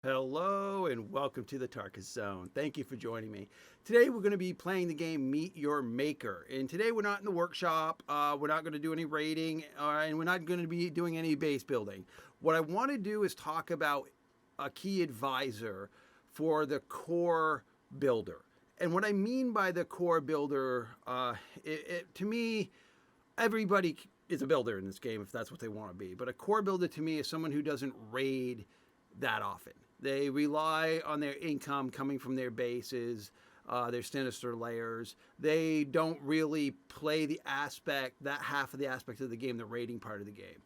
Hello and welcome to the Tarkus Zone. Thank you for joining me. Today we're going to be playing the game Meet Your Maker. And today we're not in the workshop, we're not going to do any raiding, and we're not going to be doing any base building. What I want to do is talk about a key advisor for the core builder. And what I mean by the core builder, to me, everybody is a builder in this game if that's what they want to be. But a core builder to me is someone who doesn't raid that often. They rely on their income coming from their bases, their sinister layers. They don't really play that half of the aspect of the game, the raiding part of the game.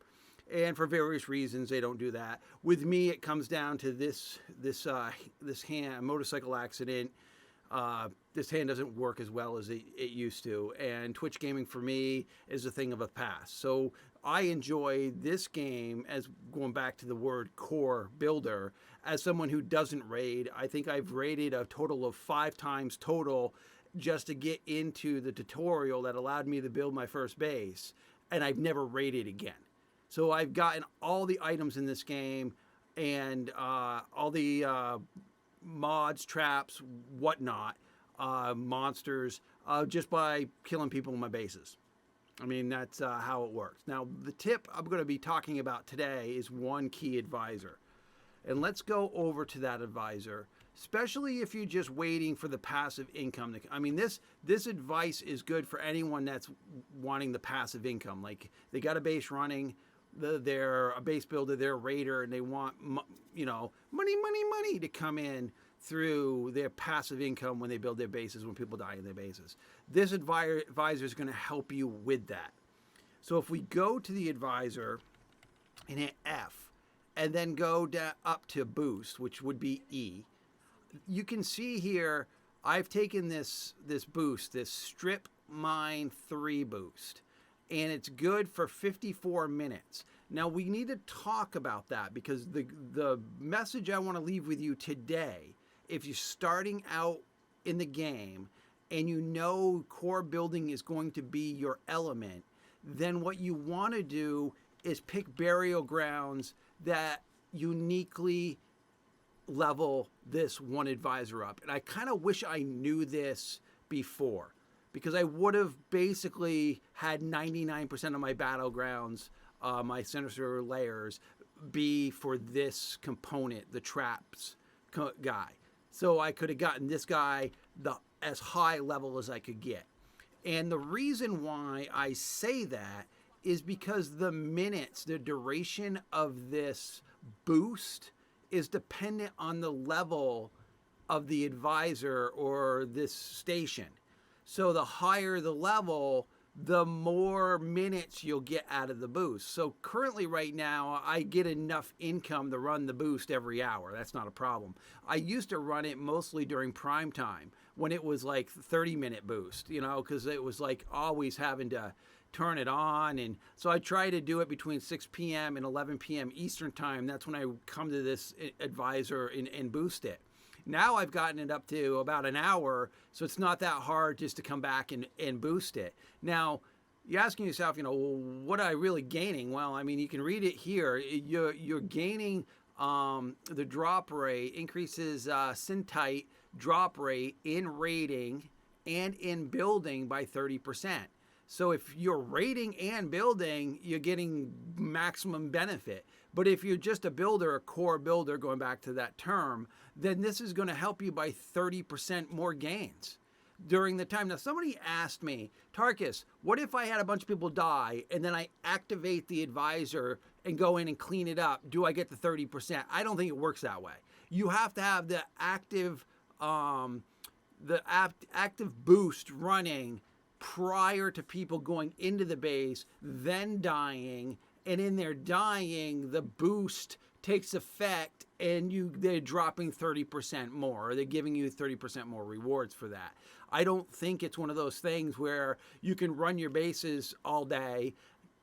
And for various reasons, they don't do that. With me, it comes down to this hand motorcycle accident. This hand doesn't work as well as it used to, and Twitch gaming for me is a thing of the past. So I enjoy this game, as going back to the word core builder, as someone who doesn't raid. I think I've raided a total of 5 times total just to get into the tutorial that allowed me to build my first base, and I've never raided again. So I've gotten all the items in this game and all the mods, traps, whatnot, monsters, just by killing people in my bases. I mean, that's how it works. Now, the tip I'm going to be talking about today is one key advisor. And let's go over to that advisor, especially if you're just waiting for the passive income. I mean, this advice is good for anyone that's wanting the passive income. Like, they got a base running, they're a base builder, they're a raider, and they want, money to come in through their passive income when they build their bases, when people die in their bases. This advisor is going to help you with that. So if we go to the advisor and hit F, and then go up to boost, which would be E, you can see here I've taken this boost, this strip mine 3 boost, and it's good for 54 minutes. Now we need to talk about that, because the message I want to leave with you today, if you're starting out in the game and you know core building is going to be your element, then what you want to do is pick burial grounds that uniquely level this one advisor up. And I kind of wish I knew this before, because I would have basically had 99% of my battlegrounds, my sinister layers, be for this component, the traps guy. So I could have gotten this guy as high level as I could get. And the reason why I say that is because the minutes, the duration of this boost is dependent on the level of the advisor or this station. So the higher the level, the more minutes you'll get out of the boost. So currently right now, I get enough income to run the boost every hour. That's not a problem. I used to run it mostly during prime time when it was like 30-minute boost, because it was like always having to turn it on. And so I try to do it between 6 p.m. and 11 p.m. Eastern time. That's when I come to this advisor and boost it. Now I've gotten it up to about an hour, so it's not that hard just to come back and boost it. Now, you're asking yourself, what am I really gaining? Well, I mean, you can read it here. You're gaining the drop rate, increases syntite drop rate in raiding and in building by 30%. So if you're raiding and building, you're getting maximum benefit. But if you're just a builder, a core builder, going back to that term, then this is going to help you by 30% more gains during the time. Now, somebody asked me, Tarkus, what if I had a bunch of people die and then I activate the advisor and go in and clean it up? Do I get the 30%? I don't think it works that way. You have to have the active boost running prior to people going into the base, then dying, and in their dying, the boost takes effect and they're dropping 30% more, or they're giving you 30% more rewards for that. I don't think it's one of those things where you can run your bases all day,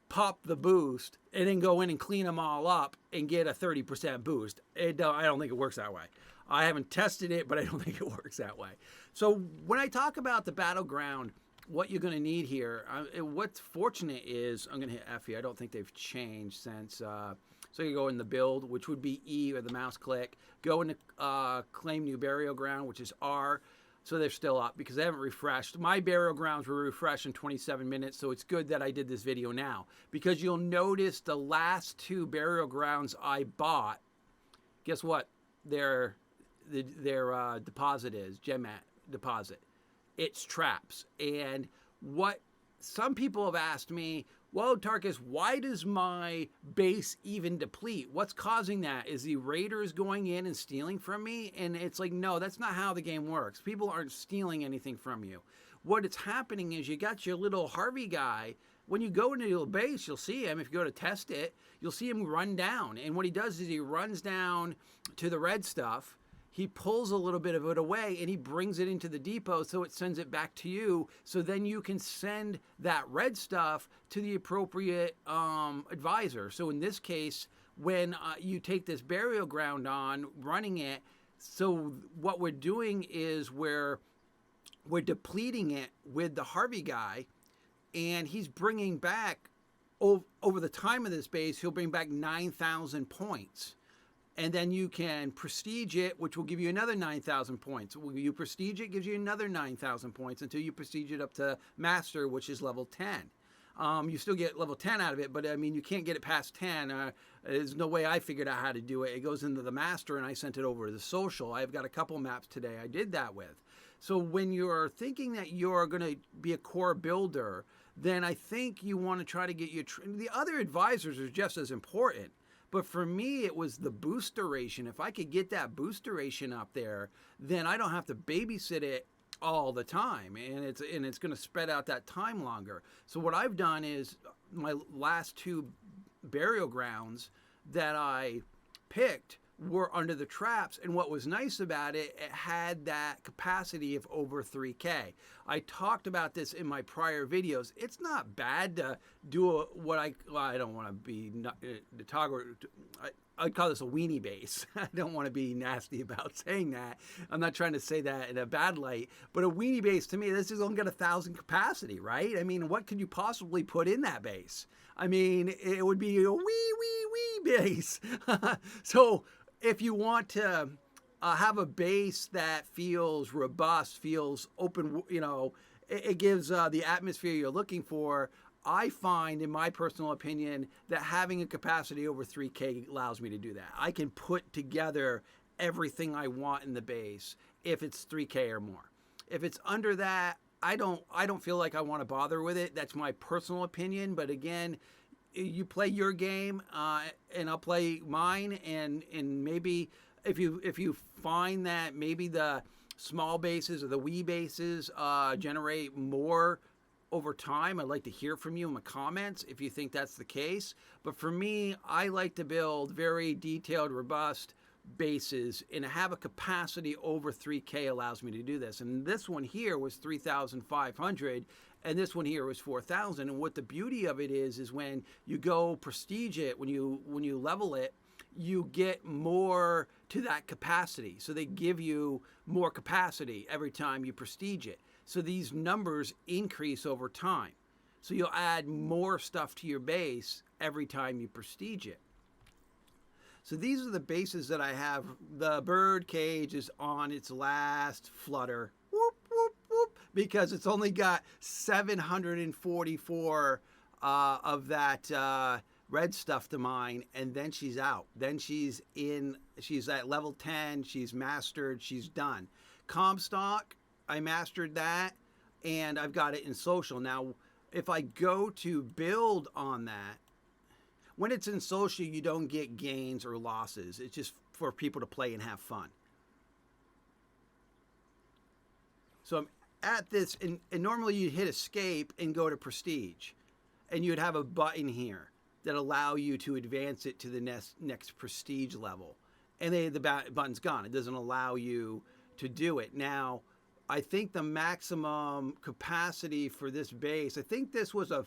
pop the boost, and then go in and clean them all up and get a 30% boost. I don't think it works that way. I haven't tested it, but I don't think it works that way. So when I talk about the battleground, what you're going to need here, what's fortunate is, I'm going to hit F here, I don't think they've changed since So you go in the build, which would be E or the mouse click. Go into claim new burial ground, which is R. So they're still up because they haven't refreshed. My burial grounds were refreshed in 27 minutes, so it's good that I did this video now. Because you'll notice the last 2 burial grounds I bought, guess what their deposit is, Genmat deposit. It's traps. And what some people have asked me, well, Tarkus, why does my base even deplete? What's causing that? Is the raiders going in and stealing from me? And it's like, no, that's not how the game works. People aren't stealing anything from you. What it's happening is you got your little Harvey guy. When you go into your base, you'll see him. If you go to test it, you'll see him run down. And what he does is he runs down to the red stuff. He pulls a little bit of it away and he brings it into the depot, so it sends it back to you. So then you can send that red stuff to the appropriate advisor. So in this case, when you take this burial ground on, running it, so what we're doing is we're depleting it with the Harvey guy, and he's bringing back, over the time of this base, he'll bring back 9,000 points. And then you can prestige it, which will give you another 9,000 points. When you prestige it, gives you another 9,000 points until you prestige it up to master, which is level 10. You still get level 10 out of it, but I mean, you can't get it past 10. There's no way I figured out how to do it. It goes into the master, and I sent it over to the social. I've got a couple maps today I did that with. So when you're thinking that you're going to be a core builder, then I think you want to try to get the other advisors are just as important. But for me, it was the boost duration. If I could get that boost duration up there, then I don't have to babysit it all the time, and it's going to spread out that time longer. So what I've done is my last 2 burial grounds that I picked were under the traps, and what was nice about it, it had that capacity of over 3K. I talked about this in my prior videos. It's not bad to do I don't want to be I'd call this a weenie base. I don't want to be nasty about saying that. I'm not trying to say that in a bad light, but a weenie base, to me, this is only got 1,000 capacity, right? I mean, what could you possibly put in that base? I mean, it would be a wee base. So if you want to have a base that feels robust, feels open, it gives the atmosphere you're looking for. I find, in my personal opinion, that having a capacity over 3K allows me to do that. I can put together everything I want in the base if it's 3K or more. If it's under that, I don't feel like I want to bother with it. That's my personal opinion. But again, you play your game, and I'll play mine. And maybe if you find that maybe the small bases or the wee bases generate more over time, I'd like to hear from you in the comments if you think that's the case. But for me, I like to build very detailed, robust bases, and to have a capacity over 3K allows me to do this. And this one here was 3,500, and this one here was 4,000. And what the beauty of it is when you go prestige it, when you level it, you get more to that capacity. So they give you more capacity every time you prestige it. So these numbers increase over time. So you'll add more stuff to your base every time you prestige it. So these are the bases that I have. The bird cage is on its last flutter. Whoop, whoop, whoop, because it's only got 744 of that red stuff to mine, and then she's out. Then she's at level 10, she's mastered, she's done. Comstock, I mastered that, and I've got it in social. Now, if I go to build on that, when it's in social, you don't get gains or losses. It's just for people to play and have fun. So I'm at this, and normally you'd hit escape and go to prestige, and you'd have a button here that allow you to advance it to the next prestige level. And the button's gone. It doesn't allow you to do it. Now, I think the maximum capacity for this base, I think this was a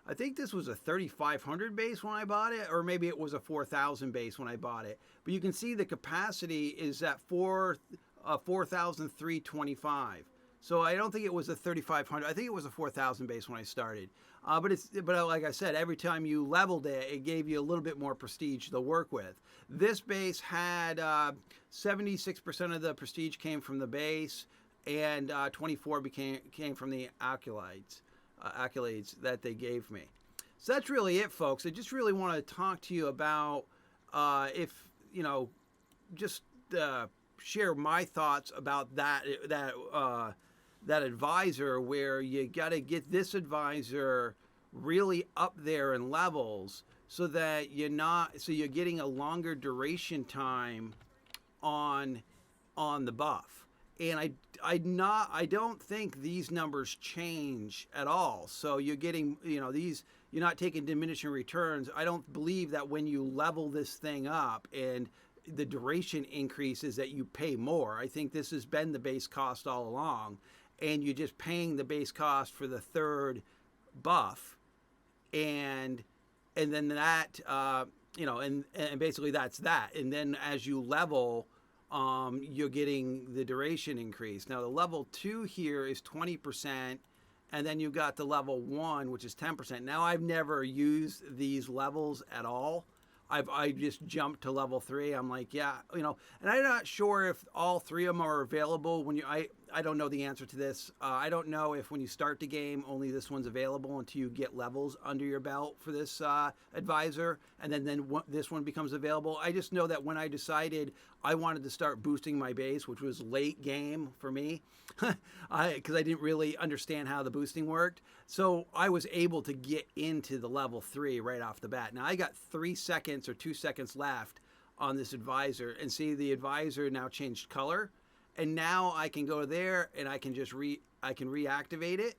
3,500 base when I bought it, or maybe it was a 4,000 base when I bought it. But you can see the capacity is at 4,325. So I don't think it was a 3,500. I think it was a 4,000 base when I started. But like I said, every time you leveled it, it gave you a little bit more prestige to work with. This base had 76% of the prestige came from the base, and 24 came from the accolades that they gave me. So that's really it, folks. I just really want to talk to you about if you know, just share my thoughts about that advisor, where you got to get this advisor really up there in levels so that you're getting a longer duration time on the buff. And I don't think these numbers change at all. So you're getting, you're not taking diminishing returns. I don't believe that when you level this thing up and the duration increases that you pay more. I think this has been the base cost all along, and you're just paying the base cost for the third buff, and then that and basically that's that. And then as you level, you're getting the duration increase. Now the level 2 here is 20%, and then you've got the level 1, which is 10%. Now I've never used these levels at all. I just jumped to level 3. I'm like, yeah, and I'm not sure if all 3 of them are available when I don't know the answer to this. I don't know if when you start the game, only this one's available until you get levels under your belt for this advisor, and then this one becomes available. I just know that when I decided I wanted to start boosting my base, which was late game for me, because I didn't really understand how the boosting worked, so I was able to get into the level 3 right off the bat. Now I got 3 seconds or 2 seconds left on this advisor, and see the advisor now changed color. And now I can go there and I can just reactivate it,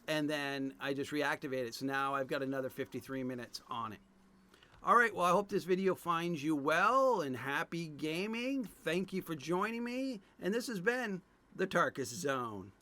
and then I just reactivate it. So now I've got another 53 minutes on it. All right, well, I hope this video finds you well and happy gaming. Thank you for joining me, and this has been the Tarkus Zone.